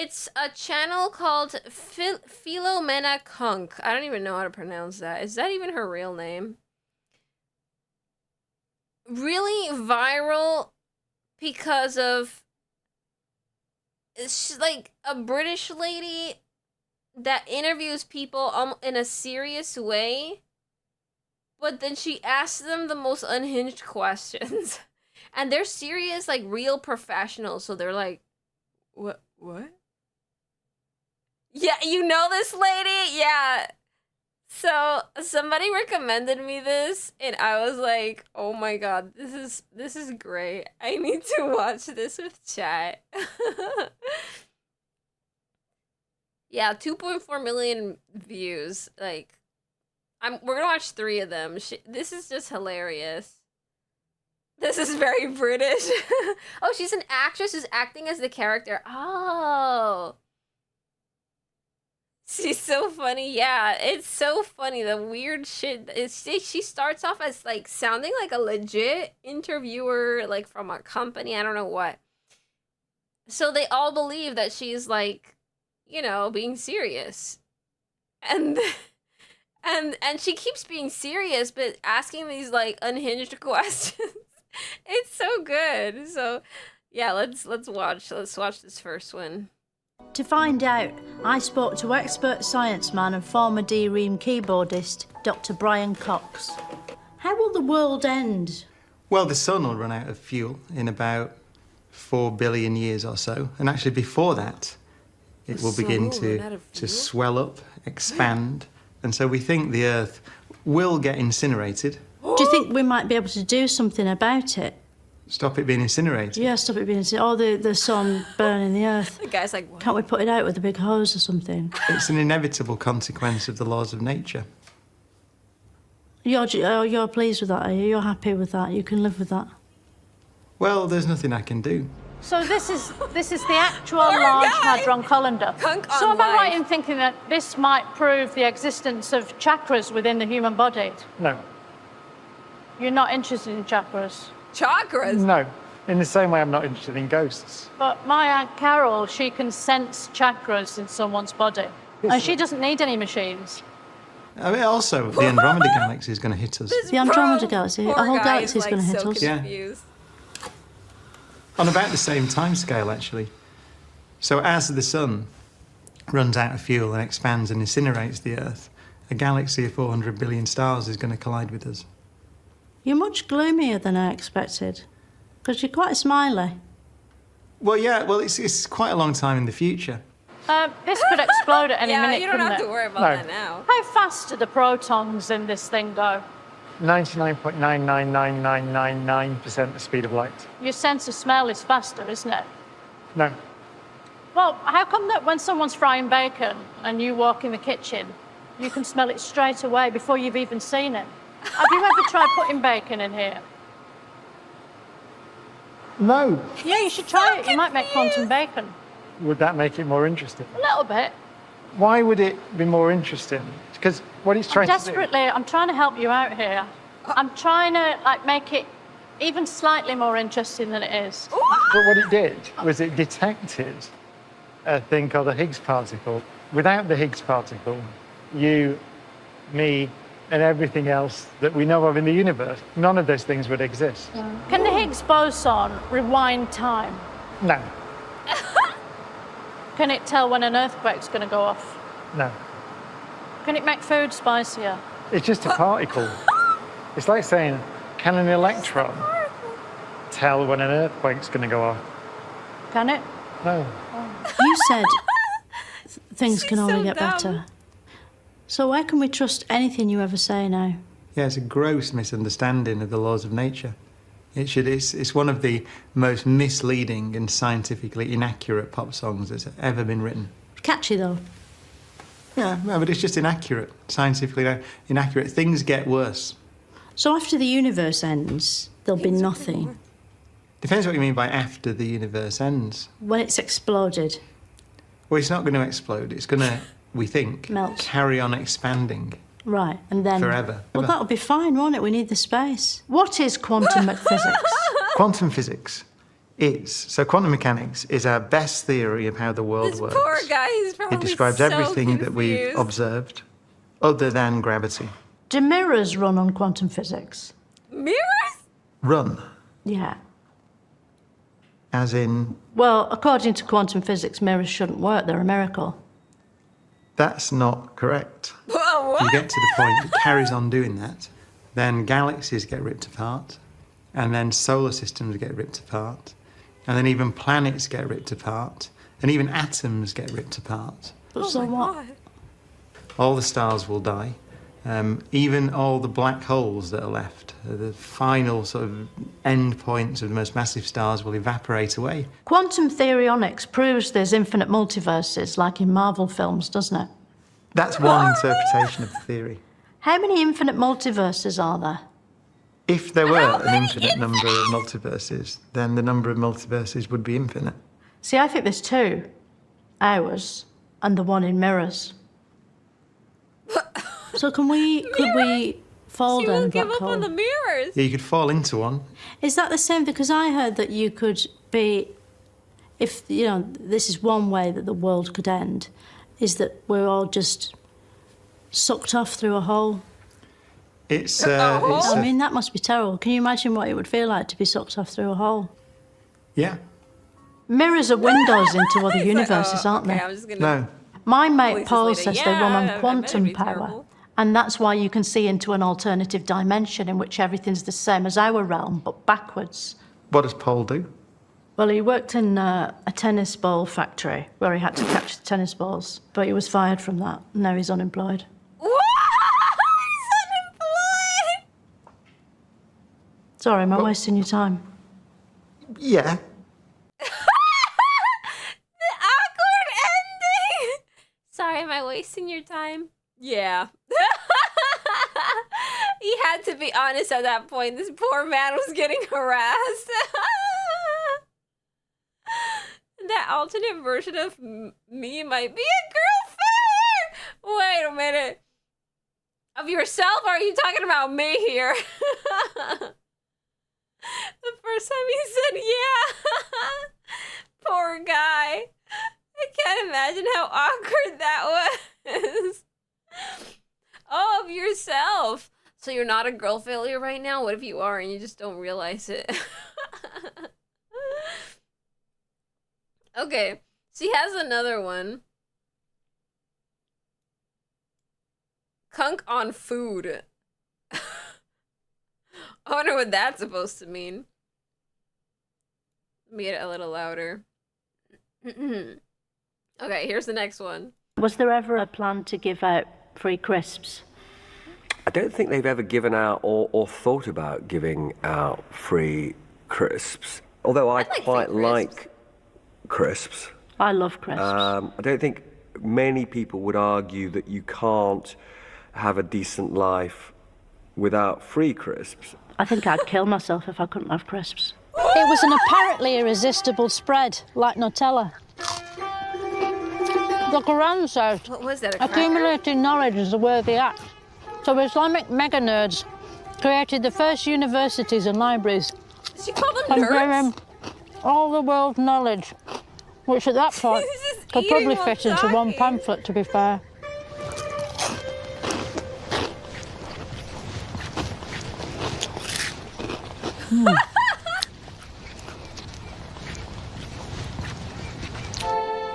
It's a channel called Philomena Cunk. I don't even know how to pronounce that. Is that even her real name? Really viral because of... She's like a British lady that interviews people in a serious way, but then she asks them the most unhinged questions. And they're serious, like real professionals, so they're like, what? Yeah, you know this lady? Yeah. So somebody recommended me this, and I was like, "Oh my god, this is great. I need to watch this with chat." Yeah, 2.4 million views. Like, we're gonna watch 3 of them. This is just hilarious. This is very British. Oh, she's an actress who's acting as the character. Oh. She's so funny. Yeah, it's so funny. The weird shit is she starts off as like sounding like a legit interviewer, like from a company, I don't know what. So they all believe that she's like, you know, being serious. And and she keeps being serious but asking these like unhinged questions. It's so good. So yeah, let's watch this first one. To find out, I spoke to expert science man and former D-Ream keyboardist, Dr. Brian Cox. How will the world end? Well, the sun will run out of fuel in about 4 billion years or so. And actually before that, it will begin to swell up, expand. And so we think the Earth will get incinerated. Do you think we might be able to do something about it? Stop it being incinerated? Yeah, stop it being incinerated. Or the sun burning the Earth. The guy's like, what? Can't we put it out with a big hose or something? It's an inevitable consequence of the laws of nature. You're pleased with that, are you? You're happy with that? You can live with that? Well, there's nothing I can do. So this is the actual Large Hadron Collider. So am I right in thinking that this might prove the existence of chakras within the human body? No. You're not interested in chakras? Chakras? No. In the same way I'm not interested in ghosts. But my Aunt Carol, she can sense chakras in someone's body. And she doesn't need any machines. I mean, also, the Andromeda Galaxy is going to hit us. The Andromeda Galaxy? A whole galaxy is going to hit us? Yeah. On about the same timescale, actually. So as the sun runs out of fuel and expands and incinerates the Earth, a galaxy of 400 billion stars is going to collide with us. You're much gloomier than I expected, because you're quite smiley. Well, yeah, well, it's quite a long time in the future. This could explode at any minute, Yeah, you don't have to worry about that now. How fast do the protons in this thing go? 99.999999% the speed of light. Your sense of smell is faster, isn't it? No. Well, how come that when someone's frying bacon and you walk in the kitchen, you can smell it straight away before you've even seen it? Have you ever tried putting bacon in here? No. Yeah, you should try it. You might make quantum bacon. Would that make it more interesting? A little bit. Why would it be more interesting? Because what it's trying to do... I'm trying to help you out here. I'm trying to, make it even slightly more interesting than it is. But what it did was it detected a thing called a Higgs particle. Without the Higgs particle, you, me, and everything else that we know of in the universe, none of those things would exist. Can the Higgs boson rewind time? No. Can it tell when an earthquake's going to go off? No. Can it make food spicier? It's just a particle. It's like saying, can an electron tell when an earthquake's going to go off? Can it? No. You said things can only so get dumb. better. So where can we trust anything you ever say now? Yeah, it's a gross misunderstanding of the laws of nature. It's one of the most misleading and scientifically inaccurate pop songs that's ever been written. Catchy, though. Yeah, no, but it's just inaccurate, scientifically inaccurate. Things get worse. So after the universe ends, there'll be nothing. Depends what you mean by after the universe ends. When it's exploded. Well, it's not going to explode. It's going to, we think, Melt. carry on expanding. Right, and then... Forever. Well, that'll be fine, won't it? We need the space. What is quantum physics? Quantum physics is, so quantum mechanics is our best theory of how the world This works. poor guy, he's probably It describes so everything that we've confused. observed, other than gravity. Do mirrors run on quantum physics? Mirrors? Run, Yeah. as in, Well, according to quantum physics, mirrors shouldn't work. They're a miracle. that's not correct. Whoa, what? You get to the point, it carries on doing that, then galaxies get ripped apart, and then solar systems get ripped apart, and then even planets get ripped apart, and even atoms get ripped apart. But Oh so my what? God. All the stars will die. Even all the black holes that are left, the final sort of end points of the most massive stars will evaporate away. Quantum theorionics proves there's infinite multiverses, like in Marvel films, doesn't it? That's one interpretation of the theory. How many infinite multiverses are there? If there were an infinite number of multiverses, then the number of multiverses would be infinite. See, I think there's two. Ours and the one in mirrors. So could we fall She down a won't black give up hole? on the mirrors. Yeah, you could fall into one. Is that the same? Because I heard that you could be, if, you know, this is one way that the world could end, is that we're all just sucked off through a hole. I mean, that must be terrible. Can you imagine what it would feel like to be sucked off through a hole? Yeah. Mirrors are windows into other universes, aren't okay, they? I'm just gonna... No. My Police mate is Paul later. says they Yeah, run I on bet quantum it'd be power. terrible. And that's why you can see into an alternative dimension in which everything's the same as our realm, but backwards. What does Paul do? Well, he worked in a tennis ball factory where he had to catch the tennis balls, but he was fired from that. Now he's unemployed. What? He's unemployed? Sorry, am I wasting your time? Yeah. The awkward ending. Sorry, am I wasting your time? Yeah. He had to be honest at that point. This poor man was getting harassed. That alternate version of me might be a girl failure. Wait a minute. Of yourself? Or are you talking about me here? The first time he said yeah. Poor guy. I can't imagine how awkward that was. Oh, of yourself. So you're not a girl failure right now? What if you are and you just don't realize it? Okay, she has another one. Cunk on food. I wonder what that's supposed to mean. Let me get it a little louder. Okay, here's the next one. Was there ever a plan to give out free crisps? I don't think they've ever given out or thought about giving out free crisps. Although I like free quite crisps. like crisps. I love crisps. I don't think many people would argue that you can't have a decent life without free crisps. I think I'd kill myself if I couldn't have crisps. It was an apparently irresistible spread, like Nutella. The Quran says, What was that, a cracker? accumulating knowledge is a worthy act. So Islamic mega nerds created the first universities and libraries She called them and nerds? gave all the world's knowledge, which at that point He's just could eating probably while fit into one talking. pamphlet, to be fair.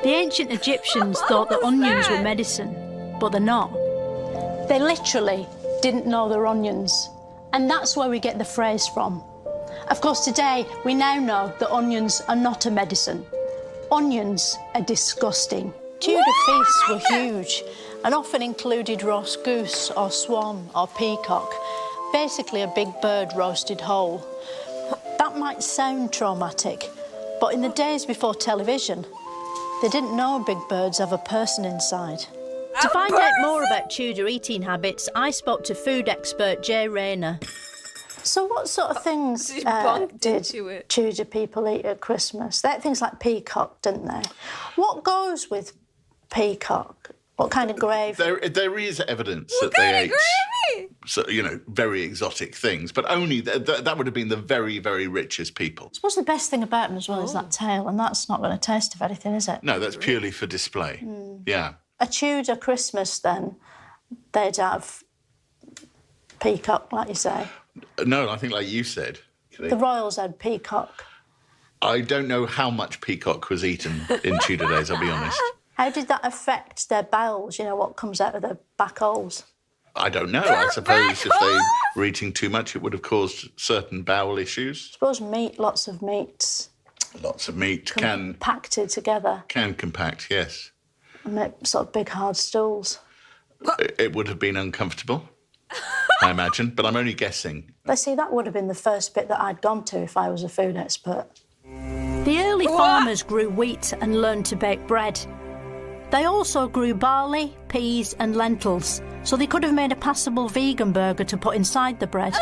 The ancient Egyptians thought that onions were medicine, but they're not. They literally didn't know they're onions. And that's where we get the phrase from. Of course, today, we now know that onions are not a medicine. Onions are disgusting. Tudor feasts were huge and often included roast goose or swan or peacock, basically a big bird roasted whole. That might sound traumatic, but in the days before television, they didn't know big birds have a person inside. To find out more about Tudor eating habits, I spoke to food expert Jay Rayner. So what sort of things She bumped did into it. Tudor people eat at Christmas? They had things like peacock, didn't they? What goes with peacock What kind of grave? There is evidence What that they kind of ate, gravy? so, you know, very exotic things, but only that would have been the very, very richest people. I suppose the best thing about them as well is that tail, and that's not going to taste of anything, is it? No, that's purely for display. Yeah. A Tudor Christmas, then, they'd have peacock, like you say. No, I think like you said. The royals had peacock. I don't know how much peacock was eaten in Tudor days, I'll be honest. How did that affect their bowels, you know, what comes out of their back holes? I don't know. I suppose if they were eating too much, it would have caused certain bowel issues. I suppose meat, lots of meats. Lots of meat can Compacted together compact, yes. and make sort of big hard stools. It would have been uncomfortable, I imagine, but I'm only guessing. But see, that would have been the first bit that I'd gone to if I was a food expert. The early farmers grew wheat and learned to bake bread. They also grew barley, peas and lentils, so they could have made a passable vegan burger to put inside the bread.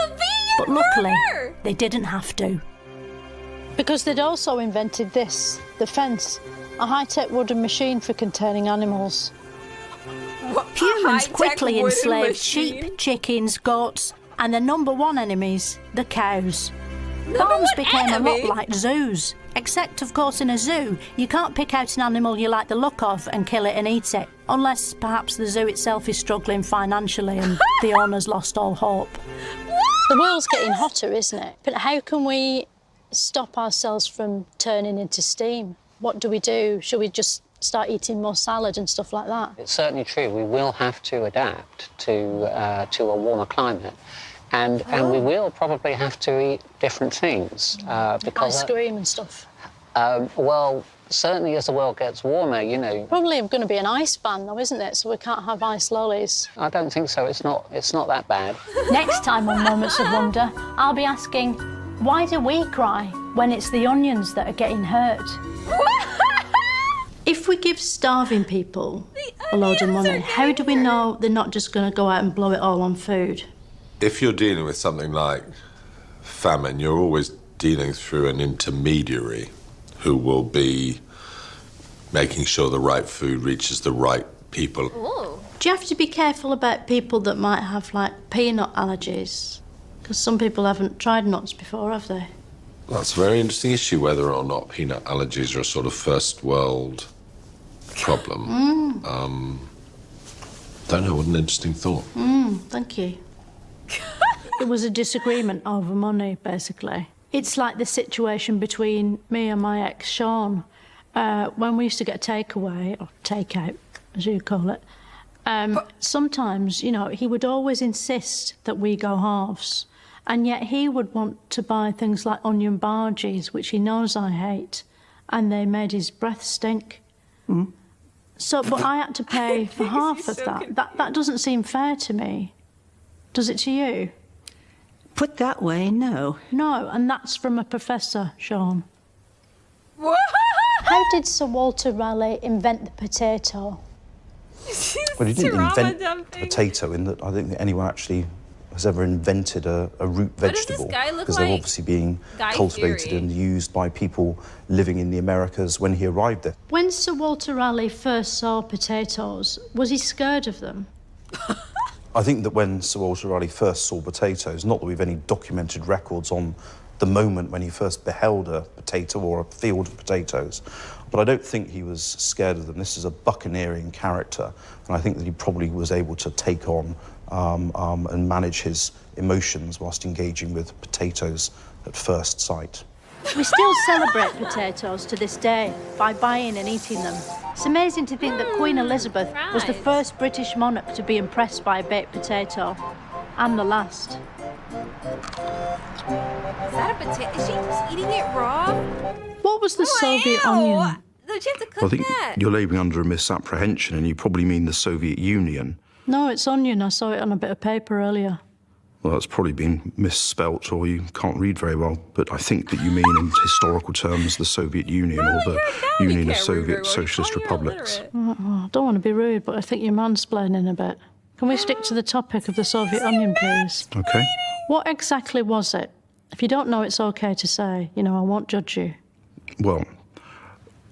But luckily, they didn't have to. Because they'd also invented this, the fence, a high-tech wooden machine for containing animals. Humans quickly enslaved sheep, chickens, goats, and their number one enemies, the cows. Farms became a lot like zoos, except, of course, in a zoo, you can't pick out an animal you like the look of and kill it and eat it, unless perhaps the zoo itself is struggling financially and the owner's lost all hope. The world's getting hotter, isn't it? But how can we stop ourselves from turning into steam? What do we do? Should we just start eating more salad and stuff like that? It's certainly true. We will have to adapt to a warmer climate. And we will probably have to eat different things. Because ice cream and stuff. Well, certainly as the world gets warmer, you know... Probably going to be an ice ban, though, isn't it? So we can't have ice lollies. I don't think so. It's not that bad. Next time on Moments of Wonder, I'll be asking, why do we cry when it's the onions that are getting hurt? If we give starving people a load of money, how do we know they're not just going to go out and blow it all on food? If you're dealing with something like famine, you're always dealing through an intermediary who will be making sure the right food reaches the right people. Ooh. Do you have to be careful about people that might have, like, peanut allergies? Because some people haven't tried nuts before, have they? That's a very interesting issue, whether or not peanut allergies are a sort of first world problem. Don't know, what an interesting thought. Thank you. It was a disagreement over money, basically. It's like the situation between me and my ex, Sean. When we used to get takeaway, or takeout, as you call it, sometimes, you know, he would always insist that we go halves. And yet he would want to buy things like onion bhajis, which he knows I hate, and they made his breath stink. So, but I had to pay for half of that. That doesn't seem fair to me. Does it to you? Put that way, no. No, and that's from a professor, Sean. What? How did Sir Walter Raleigh invent the potato? Well, he didn't invent the potato in that I don't think anyone actually has ever invented a root vegetable. Because they're obviously being cultivated and used by people living in the Americas when he arrived there. When Sir Walter Raleigh first saw potatoes, was he scared of them? I think that when Sir Walter Raleigh first saw potatoes, not that we've any documented records on the moment when he first beheld a potato or a field of potatoes, but I don't think he was scared of them. This is a buccaneering character, and I think that he probably was able to take on and manage his emotions whilst engaging with potatoes at first sight. We still celebrate potatoes to this day by buying and eating them. It's amazing to think that Queen Elizabeth was the first British monarch to be impressed by a baked potato, and the last. Is that a potato? Is she just eating it raw? What was the Soviet onion? Don't you have to cook I think that? you're labouring under a misapprehension, and you probably mean the Soviet Union. No, it's onion. I saw it on a bit of paper earlier. Well, that's probably been misspelt, or you can't read very well. But I think that you mean, in historical terms, the Soviet Union or the Union of Soviet Socialist Republics. I don't want to be rude, but I think you're mansplaining a bit. Can we stick to the topic of the Soviet onion, please? OK. What exactly was it? If you don't know, it's OK to say. You know, I won't judge you. Well,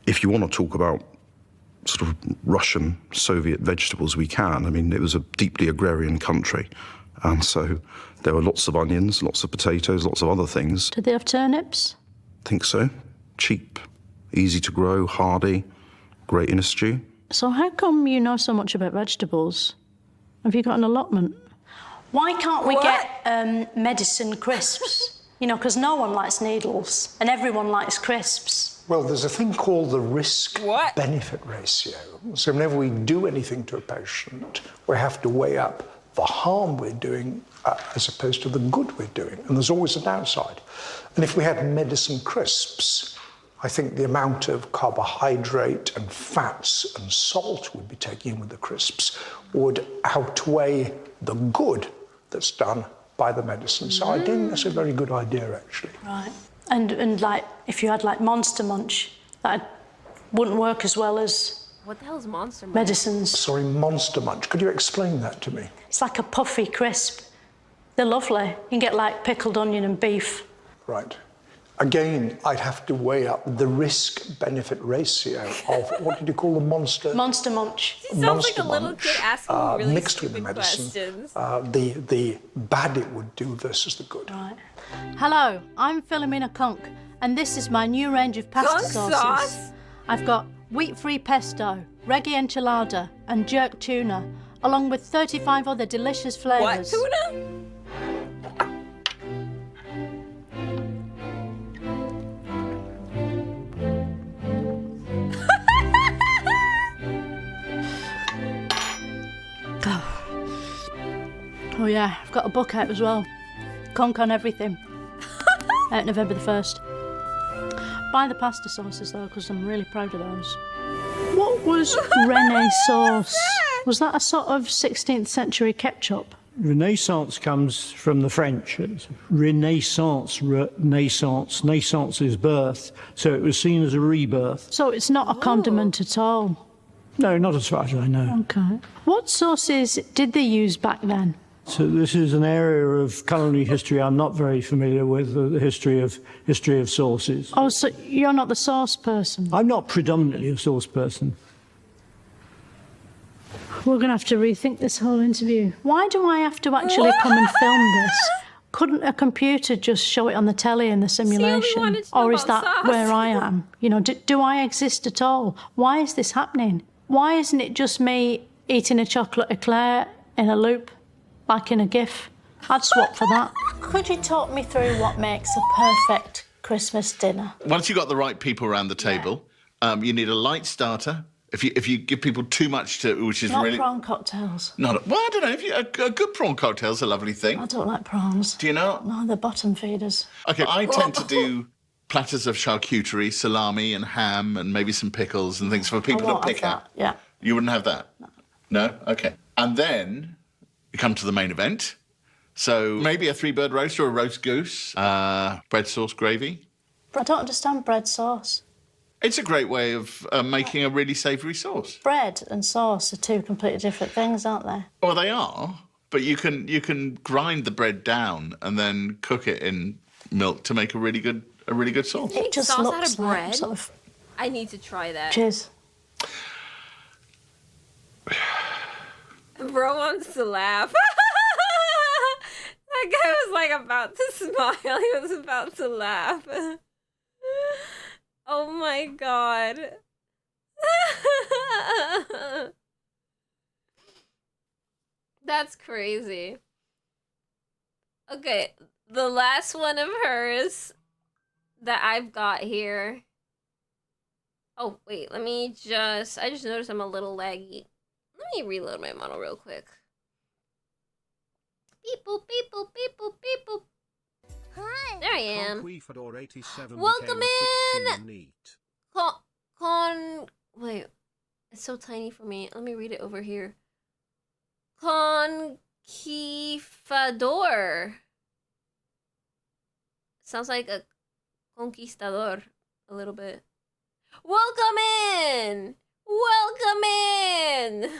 if you want to talk about sort of Russian Soviet vegetables we can. I mean, it was a deeply agrarian country, and so there were lots of onions, lots of potatoes, lots of other things. Did they have turnips? I think so. Cheap, easy to grow, hardy, great in a stew. So how come you know so much about vegetables? Have you got an allotment? Why can't we get medicine crisps? You know, because no one likes needles and everyone likes crisps. Well, there's a thing called the risk-benefit ratio. So whenever we do anything to a patient, we have to weigh up the harm we're doing as opposed to the good we're doing. And there's always a downside. And if we had medicine crisps, I think the amount of carbohydrate and fats and salt we'd be taking in with the crisps would outweigh the good that's done by the medicine. So I think that's a very good idea, actually. Right. And like, if you had like Monster Munch, that wouldn't work as well as... What the hell is Monster Munch? Medicines. Sorry, Monster Munch. Could you explain that to me? It's like a puffy crisp. They're lovely. You can get like pickled onion and beef. Right. Again, I'd have to weigh up the risk-benefit ratio of, what did you call the monster? Monster Munch. She sounds like a little kid asking really mixed with the stupid medicine. questions. The bad it would do versus the good. Right. Hello, I'm Philomena Cunk, and this is my new range of pasta Cunk sauces. sauce? I've got wheat-free pesto, reggae enchilada, and jerk tuna, along with 35 other delicious flavours. What tuna? Oh yeah, I've got a book out as well. Conk on everything. Out November the 1st. Buy the pasta sauces though, because I'm really proud of those. What was Renaissance? Was that a sort of 16th century ketchup? Renaissance comes from the French. It's Renaissance, naissance. Naissance is birth, so it was seen as a rebirth. So it's not a condiment at all? No, not as far as I know. Okay. What sauces did they use back then? So this is an area of culinary history I'm not very familiar with, the history of sauces. Oh, so you're not the sauce person? I'm not predominantly a sauce person. We're going to have to rethink this whole interview. Why do I have to actually come and film this? Couldn't a computer just show it on the telly in the simulation? Or is that sauce. where I am? You know, do I exist at all? Why is this happening? Why isn't it just me eating a chocolate eclair in a loop, like in a GIF? I'd swap for that. Could you talk me through what makes a perfect Christmas dinner? Once you've got the right people around the table, you need a light starter. If you give people too much to, which is Not really prawn cocktails. well, I don't know. If a good prawn cocktail's a lovely thing. I don't like prawns. Do you know? No, they're bottom feeders. Okay, I tend to do platters of charcuterie, salami and ham and maybe some pickles and things for people to pick at. Yeah. You wouldn't have that? No? Okay. And then you come to the main event. So maybe a 3-bird roast or a roast goose, bread sauce gravy. I don't understand bread sauce. It's a great way of making a really savoury sauce. Bread and sauce are two completely different things, aren't they? Well, they are, but you can grind the bread down and then cook it in milk to make a really good sauce. It just sauce looks out of like bread? sort of... I need to try that. Cheers. Bro wants to laugh. That guy was like about to smile. He was about to laugh. Oh my god. That's crazy. Okay, the last one of hers that I've got here. Oh, wait, I just noticed I'm a little laggy. Let me reload my model real quick. Beep boop, beep boop, beep boop, beep boop. Hi. There I am. Welcome in. Wait, it's so tiny for me. Let me read it over here. Conquistador. Sounds like a conquistador a little bit. Welcome in. Welcome in.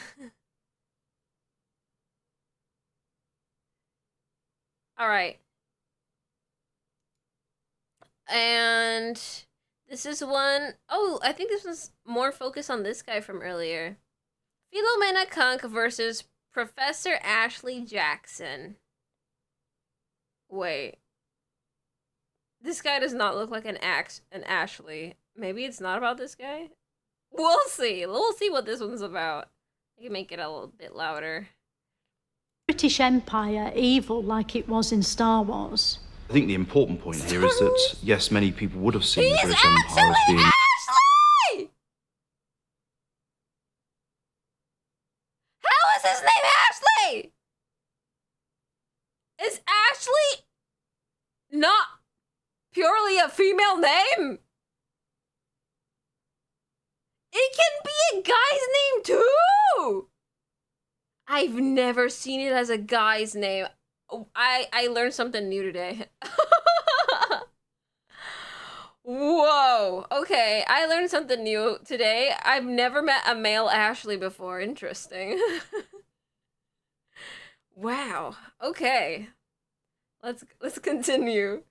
All right. And This is one... Oh, I think this was more focused on this guy from earlier. Philomena Cunk versus Professor Ashley Jackson. Wait. This guy does not look like an Ashley. Maybe it's not about this guy? We'll see. We'll see what this one's about. I can make it a little bit louder. British Empire evil like it was in Star Wars. I think the important point here is that, yes, many people would have seen the British Empire as being... Ashley! How is his name Ashley? Is Ashley not purely a female name? It can be a guy's name too! I've never seen it as a guy's name. I learned something new today. Whoa. Okay, I learned something new today. I've never met a male Ashley before. Interesting. Wow. Okay. Let's continue.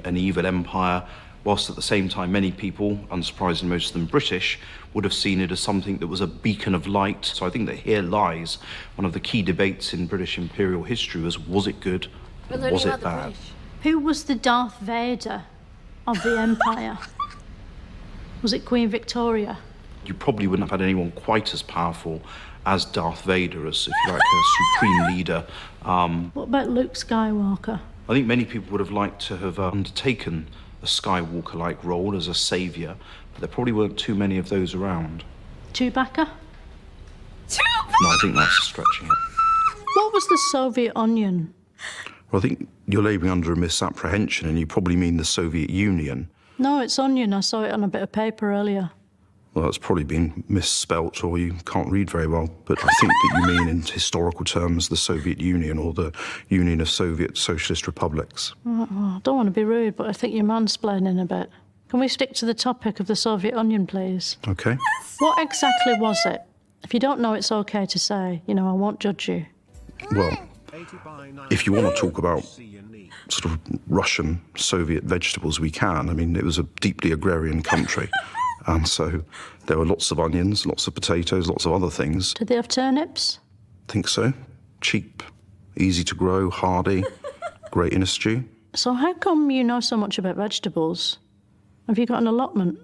An evil empire, whilst at the same time many people, unsurprisingly most of them British, would have seen it as something that was a beacon of light. So I think that here lies one of the key debates in British imperial history was it good or was it bad? Who was the Darth Vader of the Empire? Was it Queen Victoria? You probably wouldn't have had anyone quite as powerful as Darth Vader, as, if you like, a supreme leader. What about Luke Skywalker? I think many people would have liked to have undertaken a Skywalker-like role as a saviour, but there probably weren't too many of those around. Chewbacca? No, I think that's stretching it. What was the Soviet Onion? Well, I think you're labouring under a misapprehension, and you probably mean the Soviet Union. No, it's onion. I saw it on a bit of paper earlier. Well, that's probably been misspelt, or you can't read very well. But I think that you mean, in historical terms, the Soviet Union or the Union of Soviet Socialist Republics. I don't want to be rude, but I think you're mansplaining a bit. Can we stick to the topic of the Soviet Onion, please? OK. What exactly was it? If you don't know, it's OK to say. You know, I won't judge you. Well, if you want to talk about sort of Russian Soviet vegetables, we can. I mean, it was a deeply agrarian country. And so there were lots of onions, lots of potatoes, lots of other things. Did they have turnips? Think so. Cheap, easy to grow, hardy, great in a stew. So how come you know so much about vegetables? Have you got an allotment?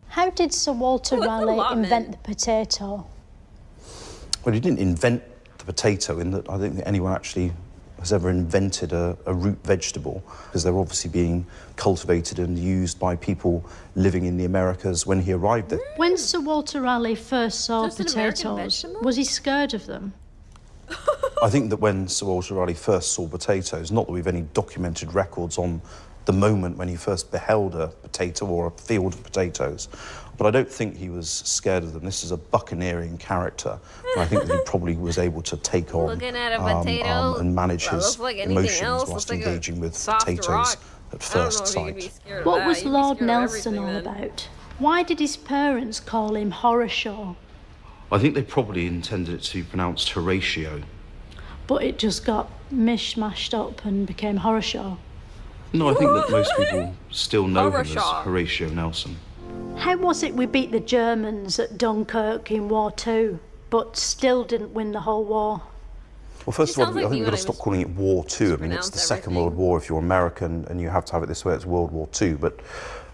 How did Sir Walter Raleigh invent the potato? Well, he didn't invent the potato in that I don't think anyone actually has ever invented a root vegetable, because they're obviously being cultivated and used by people living in the Americas when he arrived there. When Sir Walter Raleigh first saw potatoes, was he scared of them? I think that when Sir Walter Raleigh first saw potatoes, not that we've any documented records on the moment when he first beheld a potato or a field of potatoes, but I don't think he was scared of them. This is a buccaneering character, and I think that he probably was able to take on and manage his emotions whilst engaging with potatoes at first sight. What was Lord Nelson all about? Why did his parents call him Horatio? I think they probably intended it to be pronounced Horatio. But it just got mishmashed up and became Horatio. No, I think that most people still know him as Horatio Nelson. How was it we beat the Germans at Dunkirk in War II, but still didn't win the whole war? Well, first of all, I think we've got to stop calling it War II. I mean, it's the Second World War if you're American, and you have to have it this way, it's World War II. But,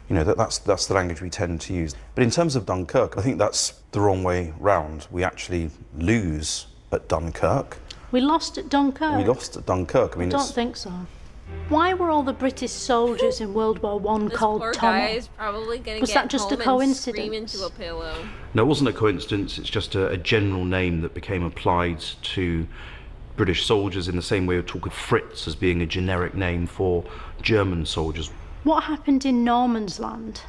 you know, that's the language we tend to use. But in terms of Dunkirk, I think that's the wrong way round. We actually lose at Dunkirk. We lost at Dunkirk? We lost at Dunkirk. I mean, I don't think so. Why were all the British soldiers in World War I called poor Tommy? Guy is probably gonna Was get that just a home and coincidence? scream into a pillow. No, it wasn't a coincidence. It's just a general name that became applied to British soldiers in the same way we talk of Fritz as being a generic name for German soldiers. What happened in Norman's Land?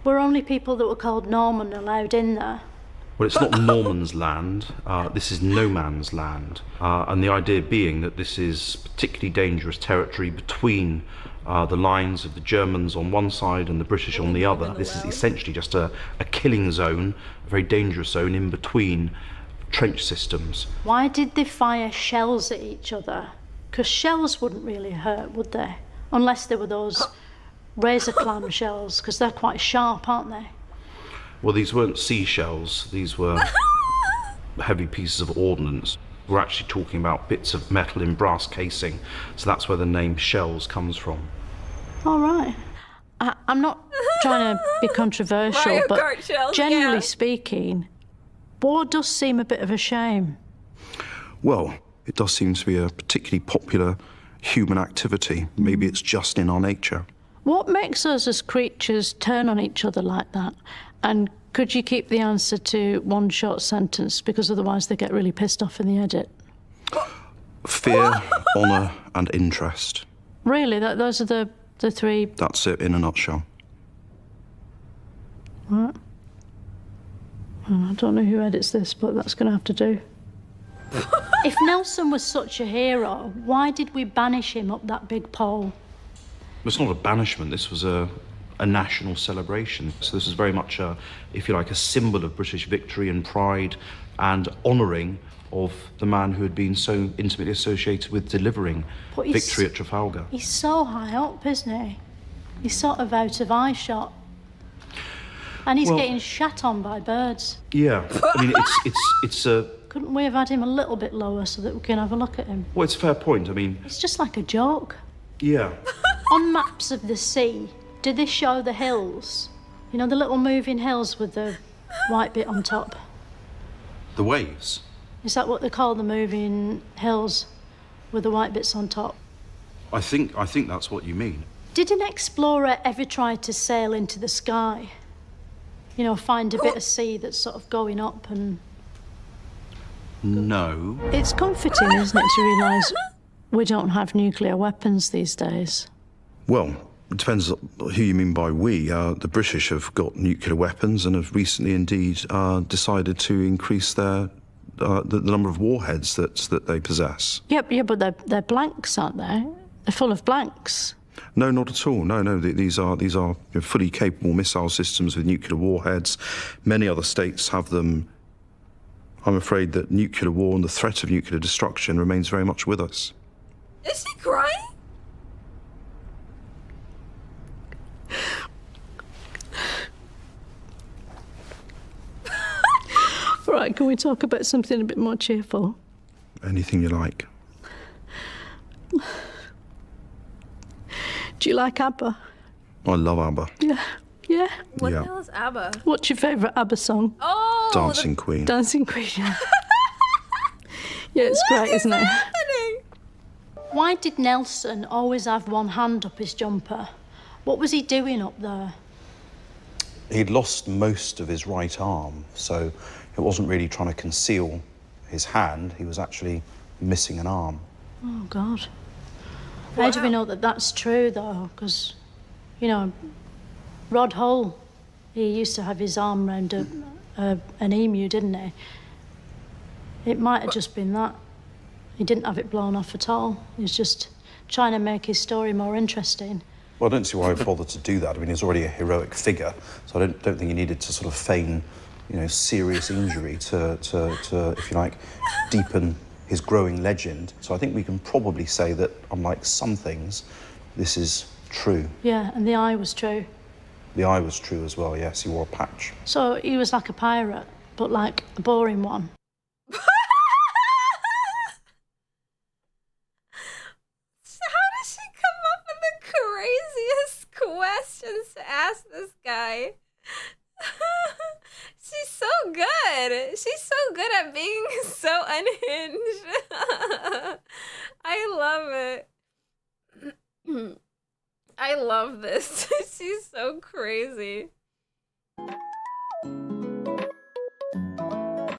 Were only people that were called Norman allowed in there? Well, it's not Norman's land, this is no man's land. And the idea being that this is particularly dangerous territory between the lines of the Germans on one side and the British on the other. This is essentially just a killing zone, a very dangerous zone in between trench systems. Why did they fire shells at each other? Because shells wouldn't really hurt, would they? Unless they were those razor clam shells? Because they're quite sharp, aren't they? Well, these weren't seashells. These were heavy pieces of ordnance. We're actually talking about bits of metal in brass casing, so that's where the name shells comes from. All right. I'm not trying to be controversial, Mario but Kart shells, generally yeah. speaking, war does seem a bit of a shame. Well, it does seem to be a particularly popular human activity. Maybe it's just in our nature. What makes us as creatures turn on each other like that? And could you keep the answer to one short sentence, because otherwise they get really pissed off in the edit? Fear, honour and interest. Really? Those are the three? That's it in a nutshell. Right. I don't know who edits this, but that's going to have to do. If Nelson was such a hero, why did we banish him up that big pole? It's not a banishment, this was a national celebration. So this is very much, if you like, a symbol of British victory and pride and honouring of the man who had been so intimately associated with delivering victory at Trafalgar. He's so high up, isn't he? He's sort of out of eye shot. And he's getting shat on by birds. Yeah, I mean, it's a... Couldn't we have had him a little bit lower so that we can have a look at him? Well, it's a fair point, I mean... It's just like a joke. Yeah. On maps of the sea, do they show the hills? You know, the little moving hills with the white bit on top? The waves? Is that what they call the moving hills with the white bits on top? I think that's what you mean. Did an explorer ever try to sail into the sky? You know, find a bit of sea that's sort of going up and... No. It's comforting, isn't it, to realise we don't have nuclear weapons these days? Well, it depends who you mean by we. The British have got nuclear weapons and have recently indeed decided to increase the number of warheads that they possess. Yeah, but they're blanks, aren't they? They're full of blanks. No, not at all. No. These are fully capable missile systems with nuclear warheads. Many other states have them. I'm afraid that nuclear war and the threat of nuclear destruction remains very much with us. Is he crying? All right, can we talk about something a bit more cheerful? Anything you like. Do you like ABBA? I love ABBA. Yeah? What Yeah. the hell is ABBA? What's your favourite ABBA song? Oh! Dancing Queen. Dancing Queen, yeah. Yeah, it's great, isn't it? Happening? Why did Nelson always have one hand up his jumper? What was he doing up there? He'd lost most of his right arm, so it wasn't really trying to conceal his hand. He was actually missing an arm. Oh, God. How do we know that that's true, though? Because, you know, Rod Hull, he used to have his arm round an emu, didn't he? It might have just been that. He didn't have it blown off at all. He was just trying to make his story more interesting. Well, I don't see why he bothered to do that. I mean, he's already a heroic figure, so I don't think he needed to sort of feign, you know, serious injury to if you like, deepen his growing legend. So I think we can probably say that, unlike some things, this is true. Yeah, and the eye was true. The eye was true as well, yes. He wore a patch. So he was like a pirate, but like a boring one. How does she come up with the craziest questions to ask this guy? She's so good. She's so good at being so unhinged. I love it. I love this. She's so crazy.